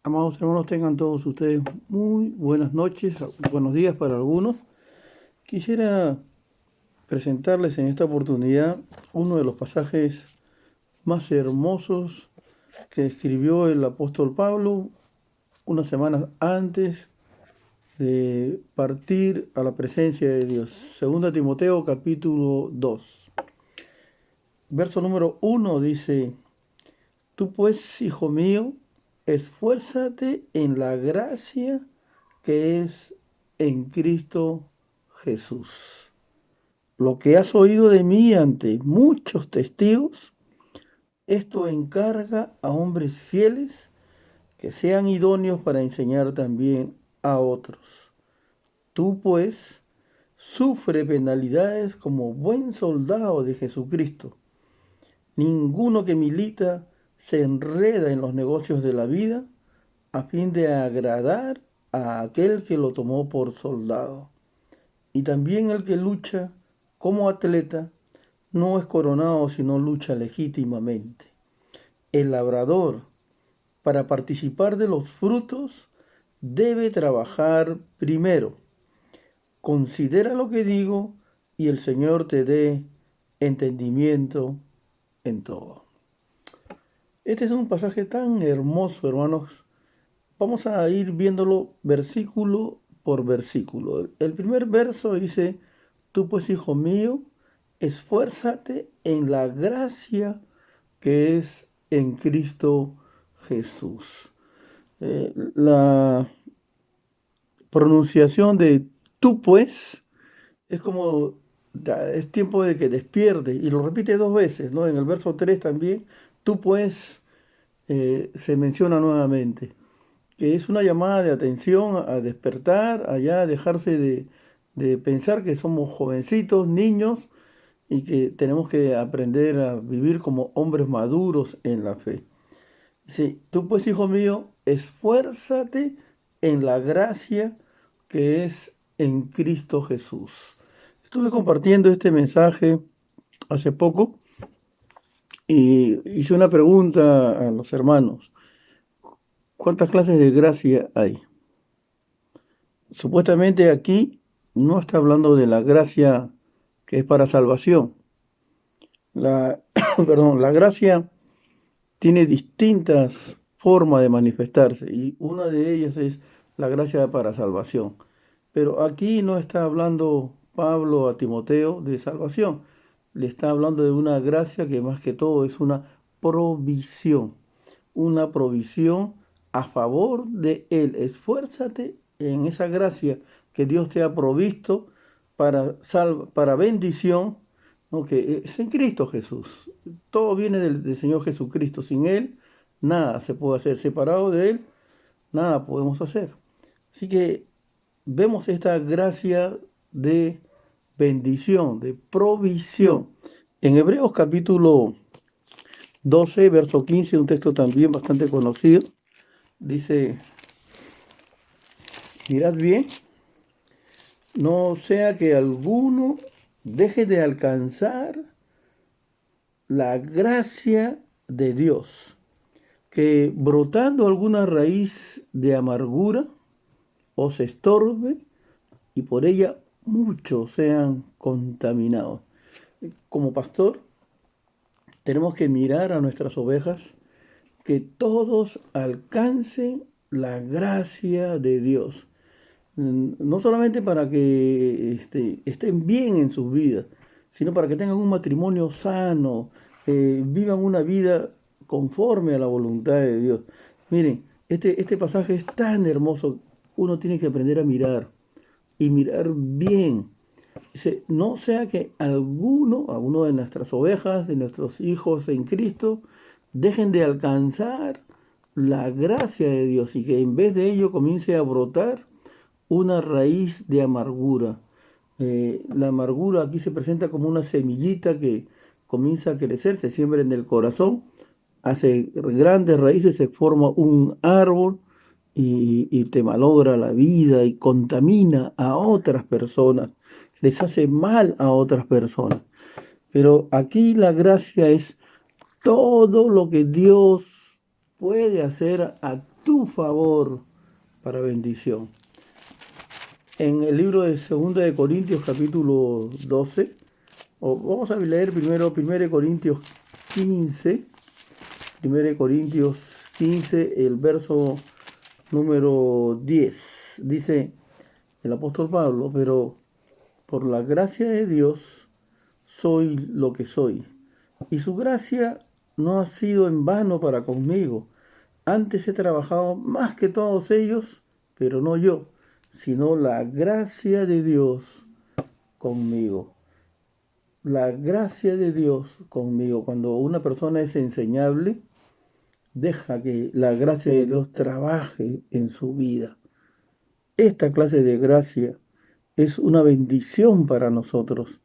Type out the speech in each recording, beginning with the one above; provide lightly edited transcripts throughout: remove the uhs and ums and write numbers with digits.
Amados hermanos, tengan todos ustedes muy buenas noches, buenos días para algunos. Quisiera presentarles en esta oportunidad uno de los pasajes más hermosos que escribió el apóstol Pablo unas semanas antes de partir a la presencia de Dios. Segunda Timoteo capítulo 2. Verso número 1 dice: Tú pues, hijo mío, esfuérzate en la gracia que es en Cristo Jesús. Lo que has oído de mí ante muchos testigos, esto encarga a hombres fieles que sean idóneos para enseñar también a otros. Tú pues sufre penalidades como buen soldado de Jesucristo. Ninguno que milita se enreda en los negocios de la vida a fin de agradar a aquel que lo tomó por soldado. Y también el que lucha como atleta no es coronado sino lucha legítimamente. El labrador, para participar de los frutos, debe trabajar primero. Considera lo que digo y el Señor te dé entendimiento en todo. Este es un pasaje tan hermoso, hermanos. Vamos a ir viéndolo versículo por versículo. El primer verso dice: Tú pues, hijo mío, esfuérzate en la gracia que es en Cristo Jesús. La pronunciación de tú pues es como es tiempo de que despierte, y lo repite dos veces, ¿no? En el verso 3 también, tú pues se menciona nuevamente, que es una llamada de atención a despertar, allá a dejarse de pensar que somos jovencitos, niños, y que tenemos que aprender a vivir como hombres maduros en la fe. Sí, tú pues, hijo mío, esfuérzate en la gracia que es en Cristo Jesús. Estuve compartiendo este mensaje hace poco y hice una pregunta a los hermanos. ¿Cuántas clases de gracia hay? Supuestamente aquí no está hablando de la gracia que es para salvación. La, perdón, la gracia tiene distintas formas de manifestarse y una de ellas es la gracia para salvación. Pero aquí no está hablando Pablo a Timoteo de salvación, le está hablando de una gracia que más que todo es una provisión a favor de él. Esfuérzate en esa gracia que Dios te ha provisto para bendición, ¿no? Que es en Cristo Jesús. Todo viene del Señor Jesucristo. Sin Él, nada se puede hacer. Separado de Él, nada podemos hacer. Así que vemos esta gracia de bendición, de provisión. En Hebreos capítulo 12, verso 15, un texto también bastante conocido, dice: mirad bien, no sea que alguno deje de alcanzar la gracia de Dios, que brotando alguna raíz de amargura os estorbe y por ella muchos sean contaminados. Como pastor, tenemos que mirar a nuestras ovejas, que todos alcancen la gracia de Dios. No solamente para que estén bien en sus vidas, sino para que tengan un matrimonio sano, vivan una vida conforme a la voluntad de Dios. Miren, este pasaje es tan hermoso, uno tiene que aprender a mirar y mirar bien. Dice: no sea que alguno de nuestras ovejas, de nuestros hijos en Cristo, dejen de alcanzar la gracia de Dios y que en vez de ello comience a brotar una raíz de amargura. La amargura aquí se presenta como una semillita que comienza a crecer, se siembra en el corazón, hace grandes raíces, se forma un árbol y te malogra la vida y contamina a otras personas, les hace mal a otras personas. Pero aquí la gracia es todo lo que Dios puede hacer a tu favor para bendición. En el libro de 2 de Corintios, capítulo 12, vamos a leer primero 1 Corintios 15, 1 Corintios 15, el verso número 10. Dice el apóstol Pablo: pero por la gracia de Dios soy lo que soy, y su gracia no ha sido en vano para conmigo. Antes he trabajado más que todos ellos, pero no yo, sino la gracia de Dios conmigo. La gracia de Dios conmigo. Cuando una persona es enseñable, deja que la gracia de Dios trabaje en su vida. Esta clase de gracia es una bendición para nosotros,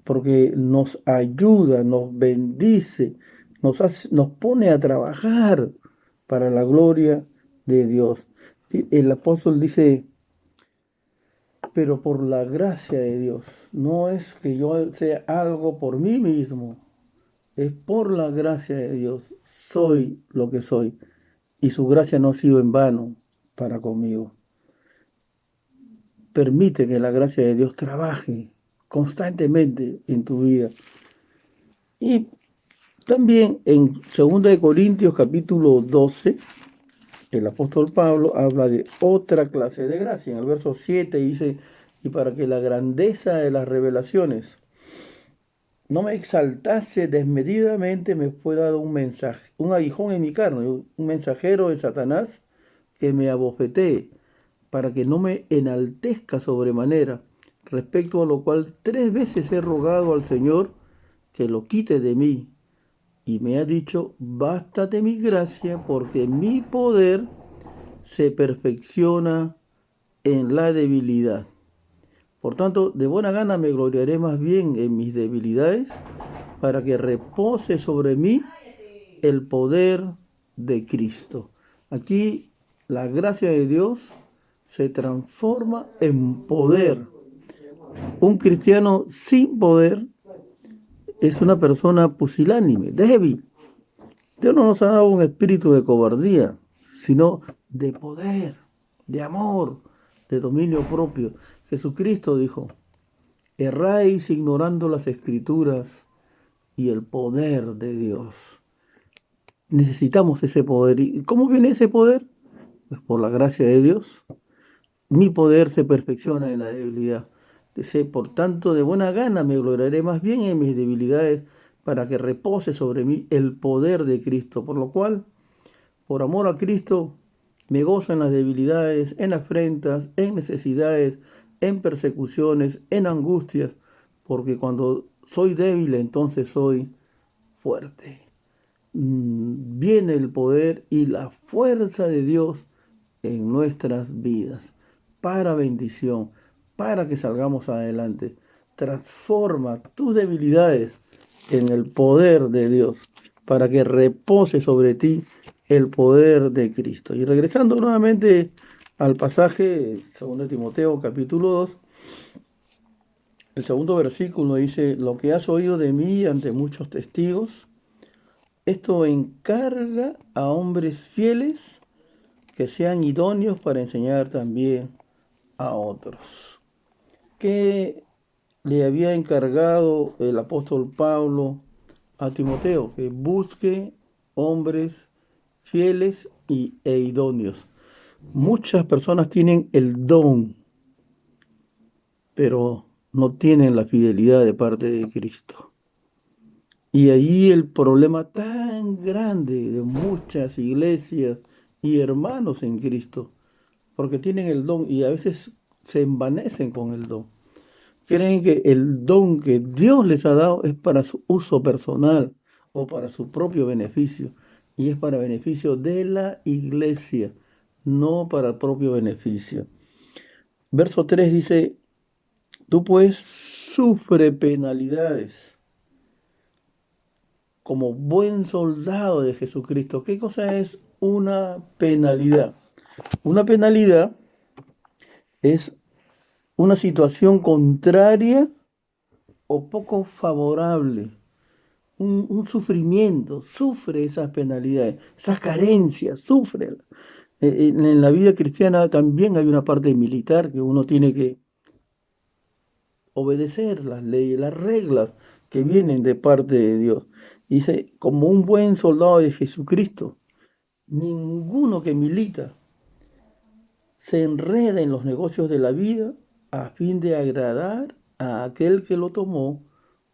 porque nos ayuda, nos bendice, nos pone a trabajar para la gloria de Dios. El apóstol dice: pero por la gracia de Dios, no es que yo sea algo por mí mismo, es por la gracia de Dios, soy lo que soy, y su gracia no ha sido en vano para conmigo. Permite que la gracia de Dios trabaje constantemente en tu vida. Y también en 2 de Corintios capítulo 12, el apóstol Pablo habla de otra clase de gracia. En el verso 7 dice: y para que la grandeza de las revelaciones no me exaltase desmedidamente, me fue dado un mensaje, un aguijón en mi carne, un mensajero de Satanás que me abofetee, para que no me enaltezca sobremanera, respecto a lo cual 3 veces he rogado al Señor que lo quite de mí. Y me ha dicho: bástate mi gracia, porque mi poder se perfecciona en la debilidad. Por tanto, de buena gana me gloriaré más bien en mis debilidades, para que repose sobre mí el poder de Cristo. Aquí la gracia de Dios se transforma en poder. Un cristiano sin poder es una persona pusilánime, débil. Dios no nos ha dado un espíritu de cobardía, sino de poder, de amor, de dominio propio. Jesucristo dijo: erráis ignorando las escrituras y el poder de Dios. Necesitamos ese poder. ¿Y cómo viene ese poder? Pues por la gracia de Dios. Mi poder se perfecciona en la debilidad. Dice: por tanto, de buena gana me gloriaré más bien en mis debilidades, para que repose sobre mí el poder de Cristo. Por lo cual, por amor a Cristo, me gozo en las debilidades, en afrentas, en necesidades, en persecuciones, en angustias, porque cuando soy débil, entonces soy fuerte. Viene el poder y la fuerza de Dios en nuestras vidas, para bendición, para que salgamos adelante. Transforma tus debilidades en el poder de Dios, para que repose sobre ti el poder de Cristo. Y regresando nuevamente al pasaje, 2 Timoteo capítulo 2, el segundo versículo dice: lo que has oído de mí ante muchos testigos, esto encarga a hombres fieles que sean idóneos para enseñar también a otros. ¿Qué le había encargado el apóstol Pablo a Timoteo? Que busque hombres fieles e idóneos. Muchas personas tienen el don, pero no tienen la fidelidad de parte de Cristo. Y ahí el problema tan grande de muchas iglesias y hermanos en Cristo, porque tienen el don y a veces se envanecen con el don. Creen que el don que Dios les ha dado es para su uso personal o para su propio beneficio, y es para beneficio de la iglesia, no para el propio beneficio. Verso 3 dice: tú pues sufre penalidades como buen soldado de Jesucristo. ¿Qué cosa es una penalidad? Una penalidad es una situación contraria o poco favorable, un sufrimiento, sufre esas penalidades, esas carencias, sufre. En la vida cristiana también hay una parte militar que uno tiene que obedecer las leyes, las reglas que vienen de parte de Dios. Dice, como un buen soldado de Jesucristo, ninguno que milita se enreda en los negocios de la vida a fin de agradar a aquel que lo tomó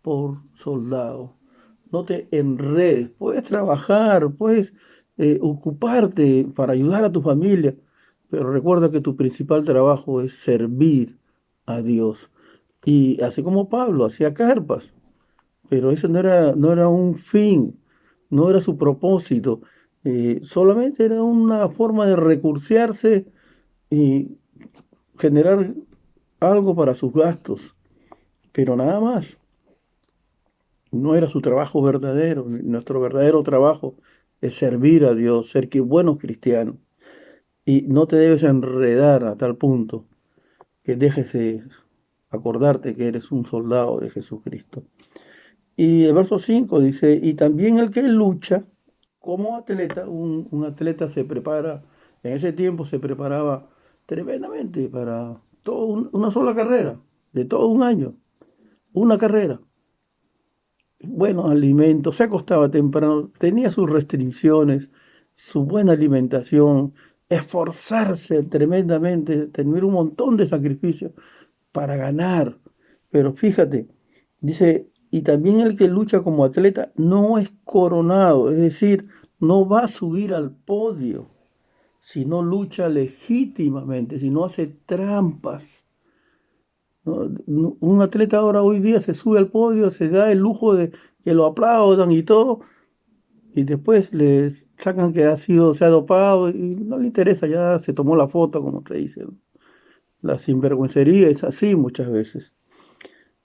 por soldado. No te enredes, puedes trabajar, puedes ocuparte para ayudar a tu familia, pero recuerda que tu principal trabajo es servir a Dios. Y así como Pablo hacía carpas, pero eso no era un fin, no era su propósito, solamente era una forma de recursearse y generar algo para sus gastos, pero nada más. No era su trabajo verdadero. Nuestro verdadero trabajo es servir a Dios, ser que buenos cristianos. Y no te debes enredar a tal punto que dejes de acordarte que eres un soldado de Jesucristo. Y el verso 5 dice, y también el que lucha como atleta, un atleta se prepara, en ese tiempo se preparaba tremendamente para una sola carrera, de todo un año, una carrera. Buenos alimentos, se acostaba temprano, tenía sus restricciones, su buena alimentación, esforzarse tremendamente, tener un montón de sacrificios para ganar. Pero fíjate, dice, y también el que lucha como atleta no es coronado, es decir, no va a subir al podio si no lucha legítimamente, si no hace trampas. ¿No? Un atleta ahora hoy día se sube al podio, se da el lujo de que lo aplaudan y todo, y después le sacan que se ha dopado y no le interesa, ya se tomó la foto, como te dicen. La sinvergüencería es así muchas veces.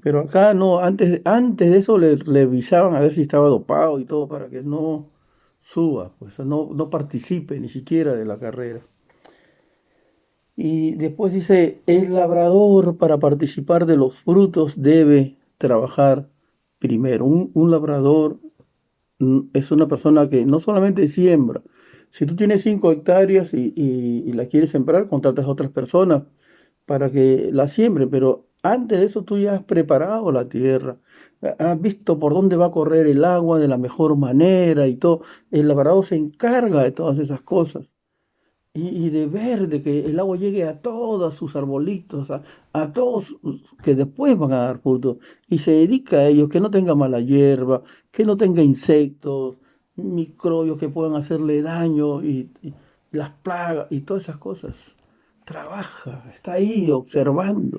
Pero acá no, antes de eso le avisaban a ver si estaba dopado y todo para que no suba, pues no participe ni siquiera de la carrera. Y después dice, el labrador para participar de los frutos debe trabajar primero. Un labrador es una persona que no solamente siembra. Si tú tienes 5 hectáreas y la quieres sembrar, contratas a otras personas para que la siembren, pero antes de eso tú ya has preparado la tierra, has visto por dónde va a correr el agua de la mejor manera y todo. El labrador se encarga de todas esas cosas y de ver de que el agua llegue a todos sus arbolitos, a todos que después van a dar fruto, y se dedica a ellos, que no tenga mala hierba, que no tenga insectos, microbios que puedan hacerle daño, y las plagas y todas esas cosas. Trabaja, está ahí observando,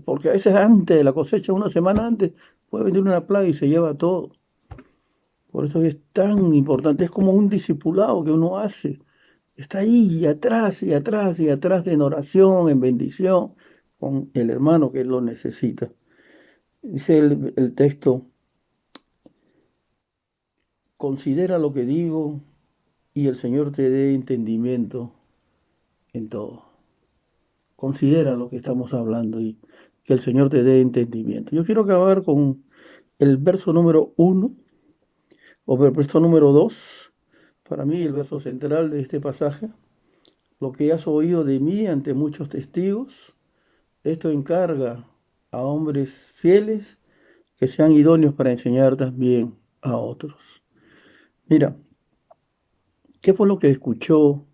porque a veces antes de la cosecha, una semana antes, puede venir una plaga y se lleva todo. Por eso es tan importante, es como un discipulado que uno hace. Está ahí y atrás y atrás y atrás en oración, en bendición, con el hermano que lo necesita. Dice el texto, considera lo que digo y el Señor te dé entendimiento en todo. Considera lo que estamos hablando y que el Señor te dé entendimiento. Yo quiero acabar con el verso número 1 o el verso número 2. Para mí el verso central de este pasaje. Lo que has oído de mí ante muchos testigos, esto encarga a hombres fieles que sean idóneos para enseñar también a otros. Mira, ¿qué fue lo que escuchó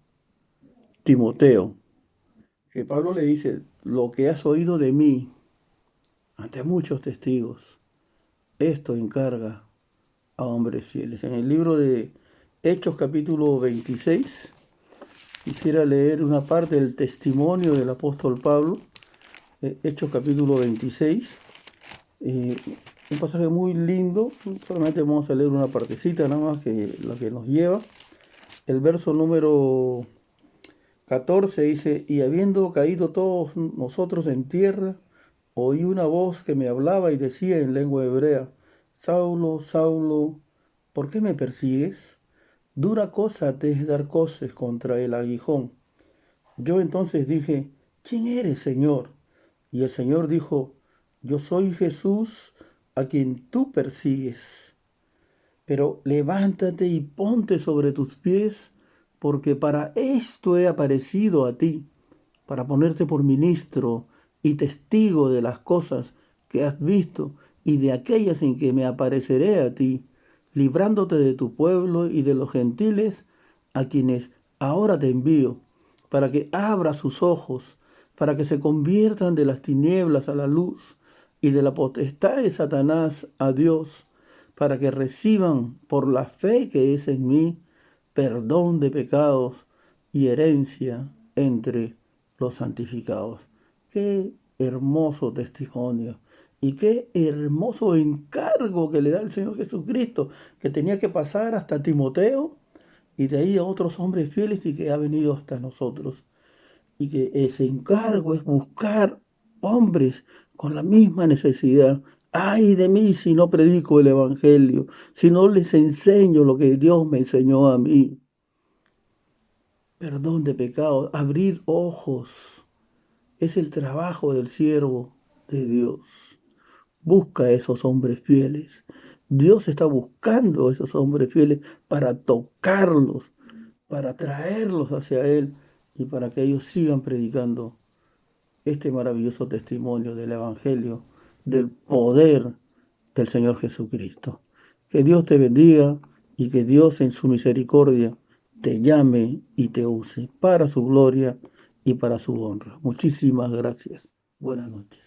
Timoteo? Que Pablo le dice, lo que has oído de mí ante muchos testigos, esto encarga a hombres fieles. En el libro de Hechos capítulo 26, quisiera leer una parte del testimonio del apóstol Pablo, Hechos capítulo 26. Eh, un pasaje muy lindo, solamente vamos a leer una partecita nada más que la que nos lleva. El verso número 14 dice, y habiendo caído todos nosotros en tierra, oí una voz que me hablaba y decía en lengua hebrea, Saulo, Saulo, ¿por qué me persigues? Dura cosa te es dar coces contra el aguijón. Yo entonces dije, ¿quién eres, Señor? Y el Señor dijo, yo soy Jesús a quien tú persigues. Pero levántate y ponte sobre tus pies, porque para esto he aparecido a ti, para ponerte por ministro y testigo de las cosas que has visto y de aquellas en que me apareceré a ti, librándote de tu pueblo y de los gentiles a quienes ahora te envío, para que abra sus ojos, para que se conviertan de las tinieblas a la luz y de la potestad de Satanás a Dios, para que reciban por la fe que es en mí perdón de pecados y herencia entre los santificados. Qué hermoso testimonio y qué hermoso encargo que le da el Señor Jesucristo, que tenía que pasar hasta Timoteo y de ahí a otros hombres fieles y que ha venido hasta nosotros. Y que ese encargo es buscar hombres con la misma necesidad. Ay de mí si no predico el Evangelio, si no les enseño lo que Dios me enseñó a mí. Perdón de pecados, abrir ojos, es el trabajo del siervo de Dios. Busca a esos hombres fieles. Dios está buscando a esos hombres fieles para tocarlos, para traerlos hacia Él y para que ellos sigan predicando este maravilloso testimonio del Evangelio, del poder del Señor Jesucristo. Que Dios te bendiga y que Dios en su misericordia te llame y te use para su gloria y para su honra. Muchísimas gracias. Buenas noches.